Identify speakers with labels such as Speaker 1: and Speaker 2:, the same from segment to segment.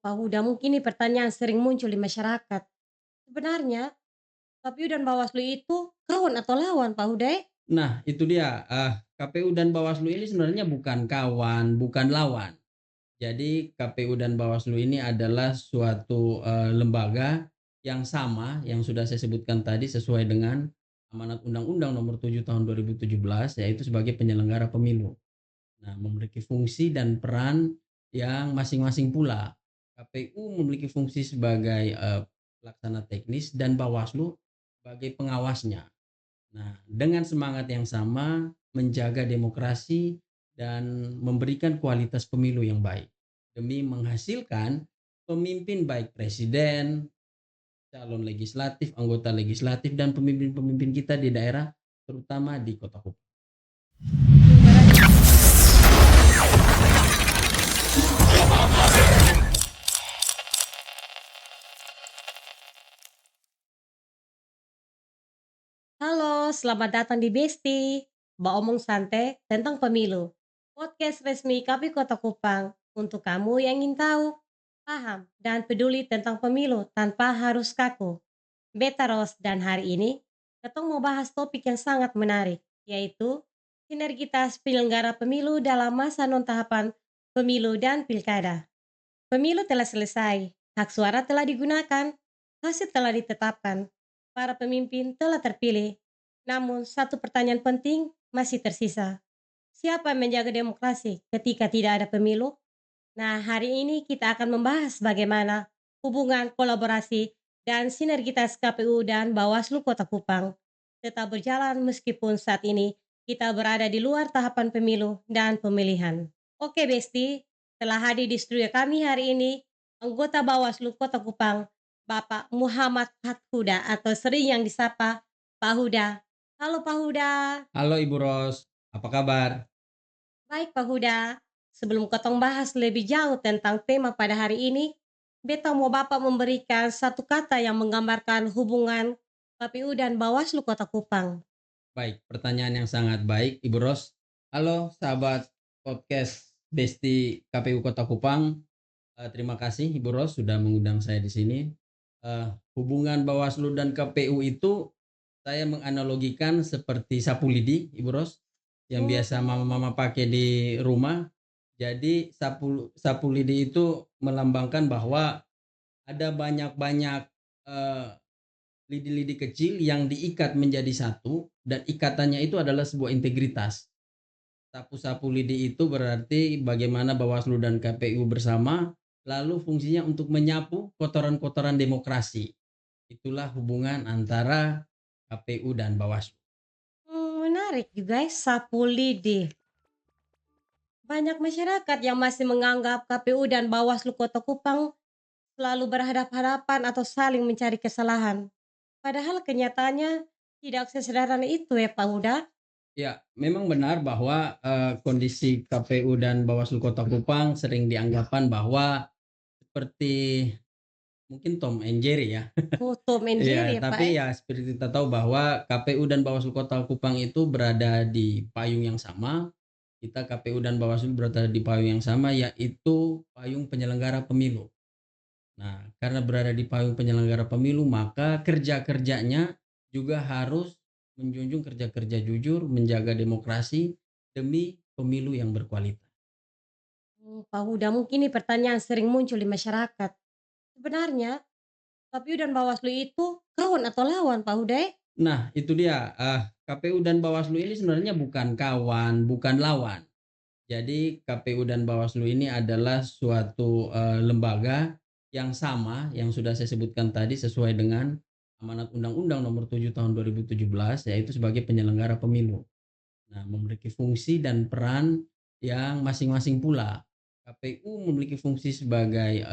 Speaker 1: Pak Huda, mungkin ini pertanyaan sering muncul di masyarakat. Sebenarnya, KPU dan Bawaslu itu kawan atau lawan, Pak Huda?
Speaker 2: Nah, itu dia, KPU dan Bawaslu ini sebenarnya bukan kawan, bukan lawan. Jadi KPU dan Bawaslu ini adalah suatu, lembaga yang sama yang sudah saya sebutkan tadi sesuai dengan amanat Undang-Undang Nomor 7 Tahun 2017, yaitu sebagai penyelenggara pemilu. Nah, memiliki fungsi dan peran yang masing-masing pula. KPU memiliki fungsi sebagai, pelaksana teknis dan Bawaslu sebagai pengawasnya. Nah, dengan semangat yang sama, menjaga demokrasi dan memberikan kualitas pemilu yang baik, demi menghasilkan pemimpin baik presiden, calon legislatif, anggota legislatif, dan pemimpin-pemimpin kita di daerah, terutama di kota Kupang.
Speaker 1: Berarti halo, selamat datang di Besti. Mbak omong santai tentang pemilu. Podcast resmi KPU Kota Kupang untuk kamu yang ingin tahu, paham, dan peduli tentang pemilu tanpa harus kaku. Beta Ros dan hari ini kita mau bahas topik yang sangat menarik, yaitu sinergitas penyelenggara pemilu dalam masa non-tahapan pemilu dan pilkada. Pemilu telah selesai, hak suara telah digunakan, hasil telah ditetapkan, para pemimpin telah terpilih. Namun satu pertanyaan penting masih tersisa. Siapa yang menjaga demokrasi ketika tidak ada pemilu? Nah, hari ini kita akan membahas bagaimana hubungan kolaborasi dan sinergitas KPU dan Bawaslu Kota Kupang tetap berjalan meskipun saat ini kita berada di luar tahapan pemilu dan pemilihan. Oke, Besti, telah hadir di studio kami hari ini anggota Bawaslu Kota Kupang, Bapak Muhammad Huda atau sering yang disapa Pak Huda. Halo Pak Huda.
Speaker 2: Halo Ibu Ros, apa kabar?
Speaker 1: Baik Pak Huda, sebelum Kotong bahas lebih jauh tentang tema pada hari ini, beta mau Bapak memberikan satu kata yang menggambarkan hubungan KPU dan Bawaslu Kota Kupang.
Speaker 2: Baik, pertanyaan yang sangat baik Ibu Ros. Halo sahabat podcast Besti KPU Kota Kupang. Terima kasih Ibu Ros sudah mengundang saya di sini. Hubungan Bawaslu dan KPU itu saya menganalogikan seperti sapu lidi, Ibu Ros, yang biasa
Speaker 1: Oh,
Speaker 2: mama-mama pakai di rumah. Jadi sapu sapu lidi itu melambangkan bahwa ada banyak-banyak lidi-lidi kecil yang diikat menjadi satu dan ikatannya itu adalah sebuah integritas. Sapu-sapu lidi itu berarti bagaimana Bawaslu dan KPU bersama, lalu fungsinya untuk menyapu kotoran-kotoran demokrasi. Itulah hubungan antara KPU dan Bawaslu.
Speaker 1: menarik juga ya, sapu lidi. Banyak masyarakat yang masih menganggap KPU dan Bawaslu Kota Kupang selalu berhadap-hadapan atau saling mencari kesalahan. Padahal kenyataannya tidak sesederhana itu ya Pak Huda.
Speaker 2: Ya, memang benar bahwa kondisi KPU dan Bawaslu Kota Kupang sering dianggapan bahwa seperti mungkin Tom and Jerry ya.
Speaker 1: Foto menjer
Speaker 2: Iya,
Speaker 1: ya Pak
Speaker 2: tapi
Speaker 1: ya.
Speaker 2: ya seperti kita tahu bahwa KPU dan Bawaslu Kota Kupang itu berada di payung yang sama. Kita KPU dan Bawaslu berada di payung yang sama, yaitu payung penyelenggara pemilu. Nah, karena berada di payung penyelenggara pemilu, maka kerja-kerjanya juga harus menjunjung kerja-kerja jujur, menjaga demokrasi demi pemilu yang berkualitas.
Speaker 1: Pak Huda, mungkin ini pertanyaan sering muncul di masyarakat. Sebenarnya KPU dan Bawaslu itu kawan atau lawan Pak Huda?
Speaker 2: Nah, itu dia, KPU dan Bawaslu ini sebenarnya bukan kawan, bukan lawan. Jadi KPU dan Bawaslu ini adalah suatu, lembaga yang sama yang sudah saya sebutkan tadi sesuai dengan amanat Undang-Undang Nomor 7 Tahun 2017, yaitu sebagai penyelenggara pemilu. Nah, memiliki fungsi dan peran yang masing-masing pula. KPU memiliki fungsi sebagai,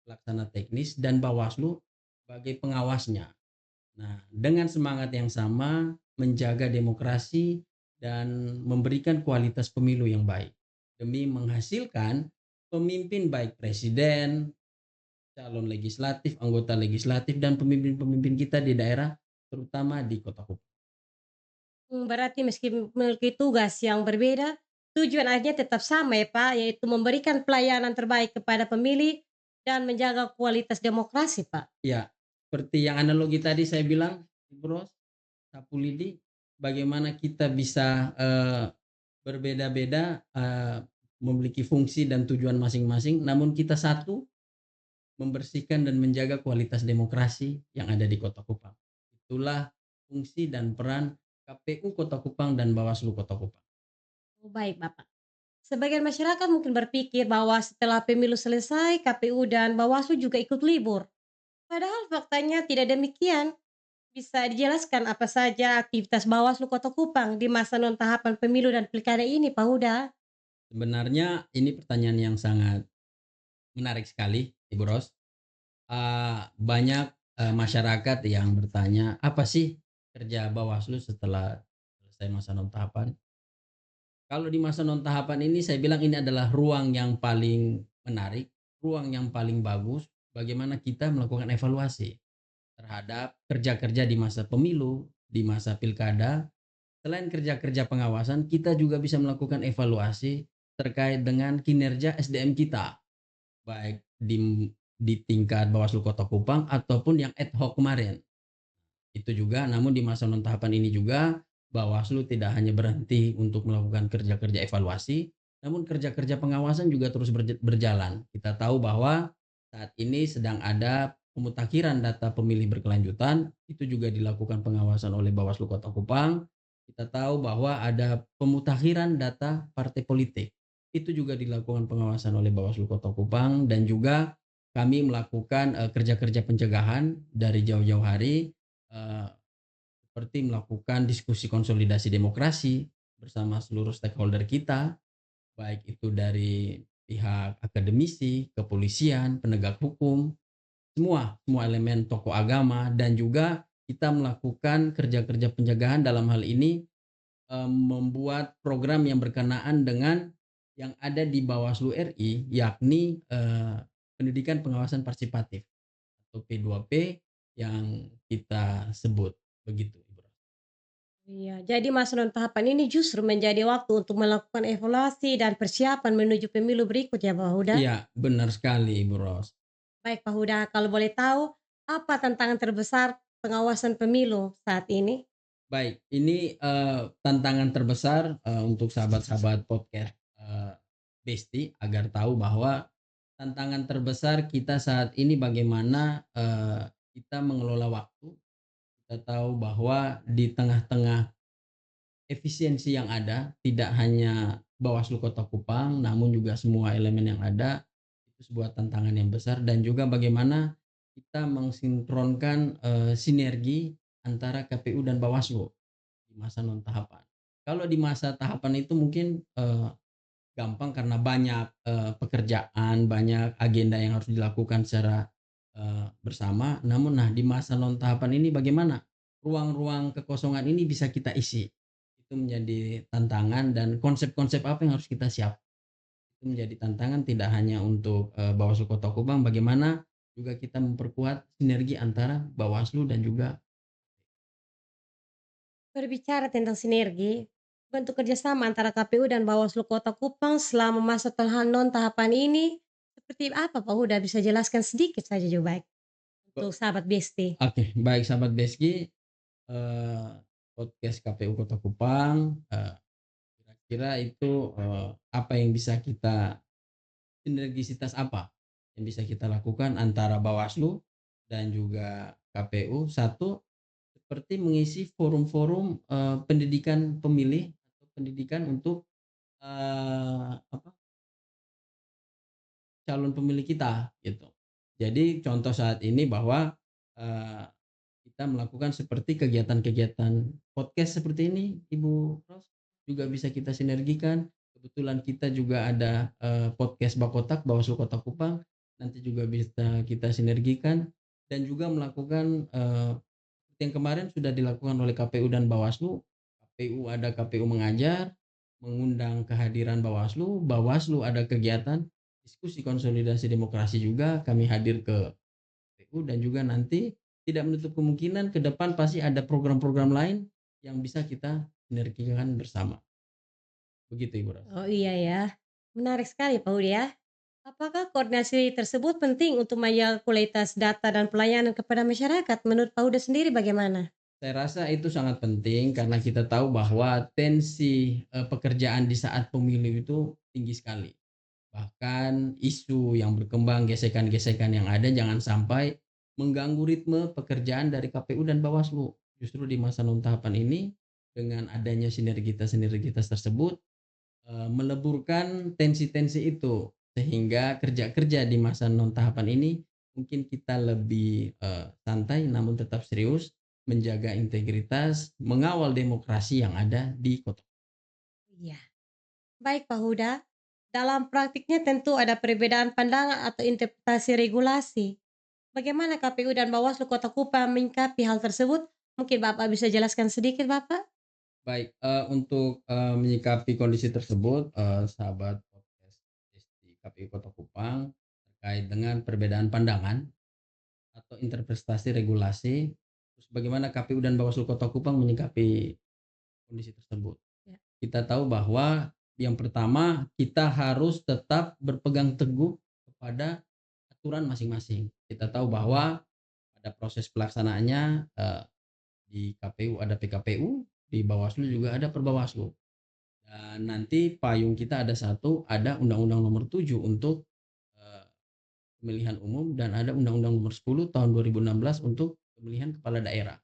Speaker 2: pelaksana teknis dan Bawaslu sebagai pengawasnya. Nah, dengan semangat yang sama, menjaga demokrasi dan memberikan kualitas pemilu yang baik, demi menghasilkan pemimpin baik presiden, calon legislatif, anggota legislatif, dan pemimpin-pemimpin kita di daerah, terutama di kota Kupang.
Speaker 1: Berarti meski memiliki tugas yang berbeda, tujuan akhirnya tetap sama ya Pak, yaitu memberikan pelayanan terbaik kepada pemilih dan menjaga kualitas demokrasi, Pak?
Speaker 2: Ya, seperti yang analogi tadi saya bilang, Bros, sapu lidi, bagaimana kita bisa, berbeda-beda, memiliki fungsi dan tujuan masing-masing, namun kita satu, membersihkan dan menjaga kualitas demokrasi yang ada di Kota Kupang. Itulah fungsi dan peran KPU Kota Kupang dan Bawaslu Kota Kupang.
Speaker 1: Oh, baik, Bapak. Sebagian masyarakat mungkin berpikir bahwa setelah pemilu selesai, KPU dan Bawaslu juga ikut libur. Padahal faktanya tidak demikian. Bisa dijelaskan apa saja aktivitas Bawaslu Kota Kupang di masa non-tahapan pemilu dan pilkada ini, Pak Huda?
Speaker 2: Sebenarnya ini pertanyaan yang sangat menarik sekali, Ibu Ros. Banyak, masyarakat yang bertanya, "Apa sih kerja Bawaslu setelah selesai masa non tahapan?" Kalau di masa non tahapan ini saya bilang ini adalah ruang yang paling menarik, ruang yang paling bagus bagaimana kita melakukan evaluasi terhadap kerja-kerja di masa pemilu, di masa pilkada. Selain kerja-kerja pengawasan, kita juga bisa melakukan evaluasi terkait dengan kinerja SDM kita, baik di tingkat Bawaslu Kota Kupang ataupun yang ad hoc kemarin. Itu juga, namun di masa non tahapan ini juga Bawaslu tidak hanya berhenti untuk melakukan kerja-kerja evaluasi, namun kerja-kerja pengawasan juga terus berjalan. Kita tahu bahwa saat ini sedang ada pemutakhiran data pemilih berkelanjutan, itu juga dilakukan pengawasan oleh Bawaslu Kota Kupang. Kita tahu bahwa ada pemutakhiran data partai politik, itu juga dilakukan pengawasan oleh Bawaslu Kota Kupang dan juga kami melakukan kerja-kerja pencegahan dari jauh-jauh hari. Eee, Seperti melakukan diskusi konsolidasi demokrasi bersama seluruh stakeholder kita, baik itu dari pihak akademisi, kepolisian, penegak hukum, semua semua elemen tokoh agama dan juga kita melakukan kerja-kerja pencegahan dalam hal ini, membuat program yang berkenaan dengan yang ada di Bawaslu RI yakni, pendidikan pengawasan partisipatif atau P2P yang kita sebut, begitu, Bro.
Speaker 1: Iya, jadi masa non-tahapan ini justru menjadi waktu untuk melakukan evaluasi dan persiapan menuju pemilu berikut ya, Pak Huda?
Speaker 2: Iya, benar sekali, Ibu Ros.
Speaker 1: Baik, Pak Huda, kalau boleh tahu, apa tantangan terbesar pengawasan pemilu saat ini?
Speaker 2: Baik, ini, tantangan terbesar, untuk sahabat-sahabat podcast, Besti agar tahu bahwa tantangan terbesar kita saat ini bagaimana, kita mengelola waktu. Kita tahu bahwa di tengah-tengah efisiensi yang ada, tidak hanya Bawaslu Kota Kupang, namun juga semua elemen yang ada, itu sebuah tantangan yang besar dan juga bagaimana kita mensinkronkan, sinergi antara KPU dan Bawaslu di masa non tahapan. Kalau di masa tahapan itu mungkin, gampang karena banyak, pekerjaan, banyak agenda yang harus dilakukan secara, bersama. Namun nah di masa non tahapan ini bagaimana ruang-ruang kekosongan ini bisa kita isi. Itu menjadi tantangan dan konsep-konsep apa yang harus kita siap. Itu menjadi tantangan tidak hanya untuk, Bawaslu Kota Kupang, bagaimana juga kita memperkuat sinergi antara Bawaslu dan juga.
Speaker 1: Berbicara tentang sinergi, bentuk kerjasama antara KPU dan Bawaslu Kota Kupang selama masa tahapan non-tahapan ini seperti apa, Pak Huda? Bisa jelaskan sedikit saja juga baik untuk sahabat Besti.
Speaker 2: Oke, baik sahabat Beski, eee, podcast KPU Kota Kupang, kira-kira itu, apa yang bisa kita sinergisitas apa yang bisa kita lakukan antara Bawaslu dan juga KPU. Satu, seperti mengisi forum-forum, pendidikan pemilih atau pendidikan untuk, apa, calon pemilih kita, gitu. Jadi contoh saat ini bahwa, eee, kita melakukan seperti kegiatan-kegiatan podcast seperti ini, Ibu Ros, juga bisa kita sinergikan. Kebetulan kita juga ada, podcast Bakotak Bawaslu Kota Kupang, nanti juga bisa kita sinergikan dan juga melakukan, seperti yang kemarin sudah dilakukan oleh KPU dan Bawaslu. KPU ada KPU mengajar, mengundang kehadiran Bawaslu, Bawaslu ada kegiatan diskusi konsolidasi demokrasi juga kami hadir ke KPU dan juga nanti tidak menutup kemungkinan ke depan pasti ada program-program lain yang bisa kita sinergikan bersama. Begitu Ibu Ros.
Speaker 1: Oh iya ya, menarik sekali Pak Huda ya. Apakah koordinasi tersebut penting untuk menjaga kualitas data dan pelayanan kepada masyarakat? Menurut Pak Huda sendiri bagaimana?
Speaker 2: Saya rasa itu sangat penting karena kita tahu bahwa tensi, pekerjaan di saat pemilu itu tinggi sekali. Bahkan isu yang berkembang, gesekan-gesekan yang ada jangan sampai mengganggu ritme pekerjaan dari KPU dan Bawaslu. Justru di masa non tahapan ini, dengan adanya sinergitas-sinergitas tersebut, meleburkan tensi-tensi itu. Sehingga kerja-kerja di masa non tahapan ini mungkin kita lebih, santai namun tetap serius, menjaga integritas, mengawal demokrasi yang ada di kota.
Speaker 1: Iya. Baik Pak Huda, dalam praktiknya tentu ada perbedaan pandangan atau interpretasi regulasi. Bagaimana KPU dan Bawaslu Kota Kupang menyikapi hal tersebut? Mungkin Bapak bisa jelaskan sedikit Bapak?
Speaker 2: Baik, untuk, menyikapi kondisi tersebut, sahabat podcast di KPU Kota Kupang terkait dengan perbedaan pandangan atau interpretasi regulasi, terus bagaimana KPU dan Bawaslu Kota Kupang menyikapi kondisi tersebut.
Speaker 1: Ya.
Speaker 2: Kita tahu bahwa yang pertama kita harus tetap berpegang teguh kepada aturan masing-masing. Kita tahu bahwa pada proses pelaksanaannya, di KPU ada PKPU, di Bawaslu juga ada Perbawaslu. Dan nanti payung kita ada satu, ada Undang-Undang Nomor 7 untuk, eee, pemilihan umum dan ada Undang-Undang Nomor 10 tahun 2016 untuk pemilihan kepala daerah.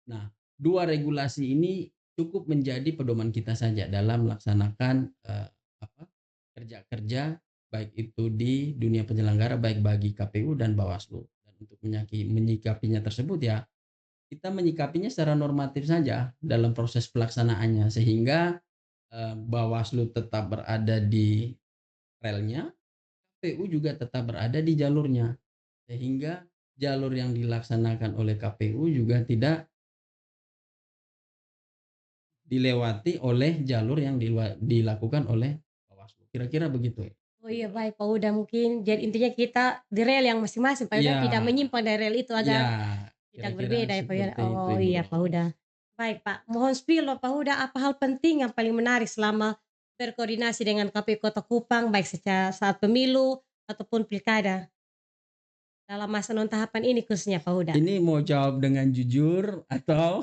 Speaker 2: Nah, 2 regulasi ini cukup menjadi pedoman kita saja dalam melaksanakan, apa, kerja-kerja baik itu di dunia penyelenggara, baik bagi KPU dan Bawaslu. Dan untuk menyikapinya tersebut ya, kita menyikapinya secara normatif saja dalam proses pelaksanaannya sehingga, Bawaslu tetap berada di relnya, KPU juga tetap berada di jalurnya. Sehingga jalur yang dilaksanakan oleh KPU juga tidak dilewati oleh jalur yang dilakukan oleh Bawaslu. Kira-kira begitu ya?
Speaker 1: Oh iya baik Pak Huda, mungkin jadi intinya kita di rel yang masing-masing Pak Huda,
Speaker 2: Iya,
Speaker 1: tidak menyimpang dari rel itu
Speaker 2: iya,
Speaker 1: agar tidak
Speaker 2: kira-kira
Speaker 1: berbeda ya Pak Huda.
Speaker 2: seperti itu
Speaker 1: Oh
Speaker 2: Ibu
Speaker 1: iya Pak
Speaker 2: Rohani.
Speaker 1: Huda. Baik Pak, mohon spill loh Pak Huda, apa hal penting yang paling menarik selama berkoordinasi dengan KPU Kota Kupang baik secara saat pemilu ataupun pilkada dalam masa non tahapan ini khususnya Pak Huda?
Speaker 2: Ini mau jawab dengan jujur atau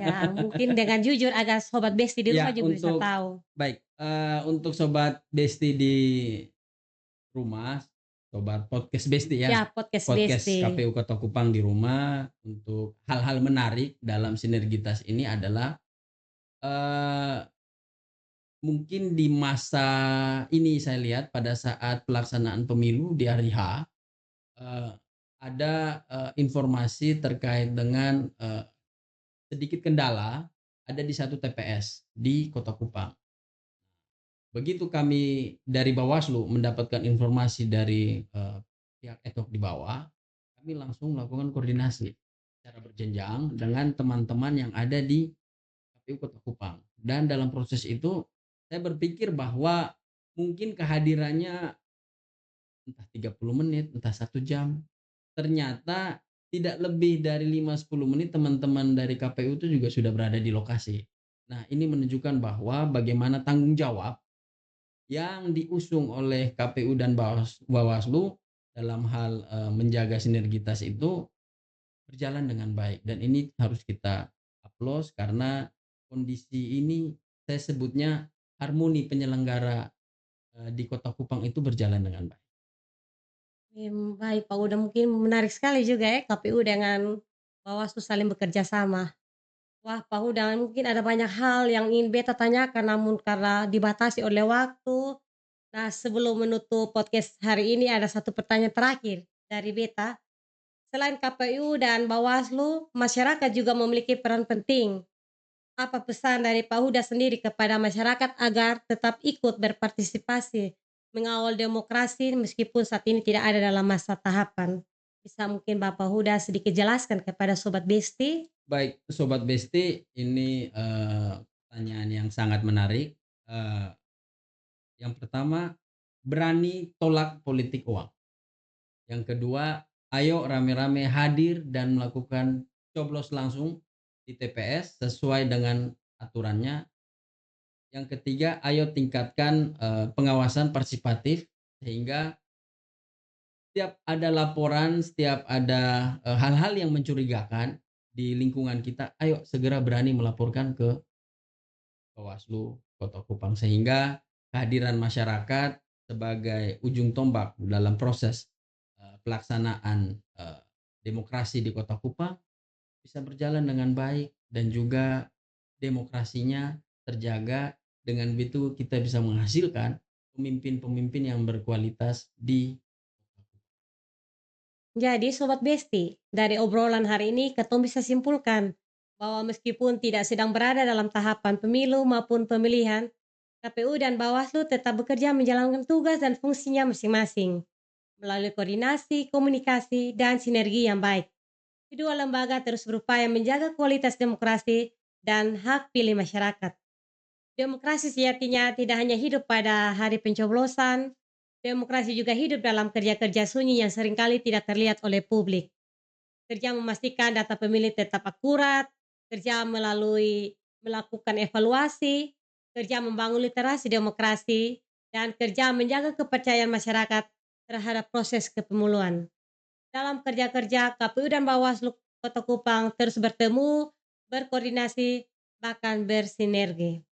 Speaker 1: Ya mungkin dengan jujur agar sobat besti di rumah
Speaker 2: ya
Speaker 1: juga bisa
Speaker 2: untuk
Speaker 1: tahu.
Speaker 2: baik, untuk sobat Besti di rumah, sobat podcast Besti ya,
Speaker 1: Ya podcast
Speaker 2: podcast
Speaker 1: besti.
Speaker 2: KPU Kota Kupang di rumah, untuk hal-hal menarik dalam sinergitas ini adalah, eee, mungkin di masa ini saya lihat pada saat pelaksanaan pemilu di hari H, eee, ada, informasi terkait dengan, sedikit kendala ada di satu TPS di Kota Kupang. Begitu kami dari Bawaslu mendapatkan informasi dari, pihak etok di bawah, kami langsung melakukan koordinasi secara berjenjang dengan teman-teman yang ada di KPU Kota Kupang. Dan dalam proses itu saya berpikir bahwa mungkin kehadirannya entah 30 menit, entah 1 jam, ternyata tidak lebih dari 5, 10 menit teman-teman dari KPU itu juga sudah berada di lokasi. Nah, ini menunjukkan bahwa bagaimana tanggung jawab yang diusung oleh KPU dan Bawaslu dalam hal, menjaga sinergitas itu berjalan dengan baik dan ini harus kita aplaus karena kondisi ini saya sebutnya harmoni penyelenggara, di Kota Kupang itu berjalan dengan baik.
Speaker 1: Baik Pak Huda, mungkin menarik sekali juga ya KPU dengan Bawaslu saling bekerja sama. Wah, Pak Huda, mungkin ada banyak hal yang ingin beta tanyakan, namun karena dibatasi oleh waktu. Nah, sebelum menutup podcast hari ini, ada satu pertanyaan terakhir dari beta. Selain KPU dan Bawaslu, masyarakat juga memiliki peran penting. Apa pesan dari Pak Huda sendiri kepada masyarakat agar tetap ikut berpartisipasi, mengawal demokrasi meskipun saat ini tidak ada dalam masa tahapan? Bisa mungkin Bapak Huda sedikit jelaskan kepada Sobat Besti?
Speaker 2: Baik, sobat Besti, ini, pertanyaan yang sangat menarik. Eee, yang pertama, berani tolak politik uang. Yang kedua, ayo rame-rame hadir dan melakukan coblos langsung di TPS sesuai dengan aturannya. Yang ketiga, ayo tingkatkan, pengawasan partisipatif sehingga setiap ada laporan, setiap ada, hal-hal yang mencurigakan di lingkungan kita, ayo segera berani melaporkan ke Bawaslu Kota Kupang. Sehingga kehadiran masyarakat sebagai ujung tombak dalam proses, pelaksanaan, demokrasi di Kota Kupang bisa berjalan dengan baik dan juga demokrasinya terjaga. Dengan begitu kita bisa menghasilkan pemimpin-pemimpin yang berkualitas di.
Speaker 1: Jadi Sobat Besti, dari obrolan hari ini ketong bisa simpulkan bahwa meskipun tidak sedang berada dalam tahapan pemilu maupun pemilihan, KPU dan Bawaslu tetap bekerja menjalankan tugas dan fungsinya masing-masing melalui koordinasi, komunikasi, dan sinergi yang baik. Kedua lembaga terus berupaya menjaga kualitas demokrasi dan hak pilih masyarakat. Demokrasi sejatinya tidak hanya hidup pada hari pencoblosan, demokrasi juga hidup dalam kerja-kerja sunyi yang seringkali tidak terlihat oleh publik. Kerja memastikan data pemilih tetap akurat, kerja melalui melakukan evaluasi, kerja membangun literasi demokrasi, dan kerja menjaga kepercayaan masyarakat terhadap proses kepemiluan. Dalam kerja-kerja, KPU dan Bawaslu Kota Kupang terus bertemu, berkoordinasi, bahkan bersinergi.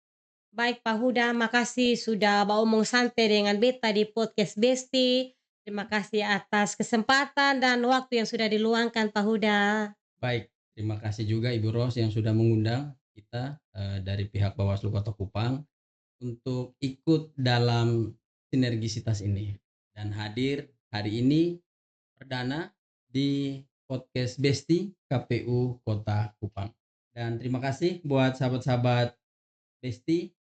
Speaker 1: Baik Pak Huda, makasih sudah omong santai dengan beta di podcast Besti. Terima kasih atas kesempatan dan waktu yang sudah diluangkan Pak Huda.
Speaker 2: Baik, terima kasih juga Ibu Ros yang sudah mengundang kita, dari pihak Bawaslu Kota Kupang untuk ikut dalam sinergisitas ini dan hadir hari ini perdana di podcast Besti KPU Kota Kupang. Dan terima kasih buat sahabat-sahabat Besti,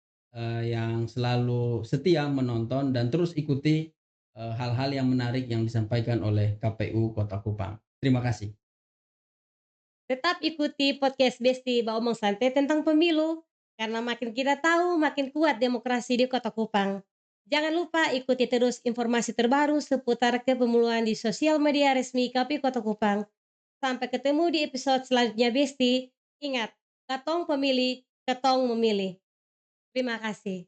Speaker 2: yang selalu setia menonton dan terus ikuti, hal-hal yang menarik yang disampaikan oleh KPU Kota Kupang. Terima kasih.
Speaker 1: Tetap ikuti podcast Besti Omong Santai tentang pemilu, karena makin kita tahu makin kuat demokrasi di Kota Kupang. Jangan lupa ikuti terus informasi terbaru seputar kepemiluan di sosial media resmi KPU Kota Kupang. Sampai ketemu di episode selanjutnya Besti. Ingat, katong pemilih, ketong memilih. Terima kasih.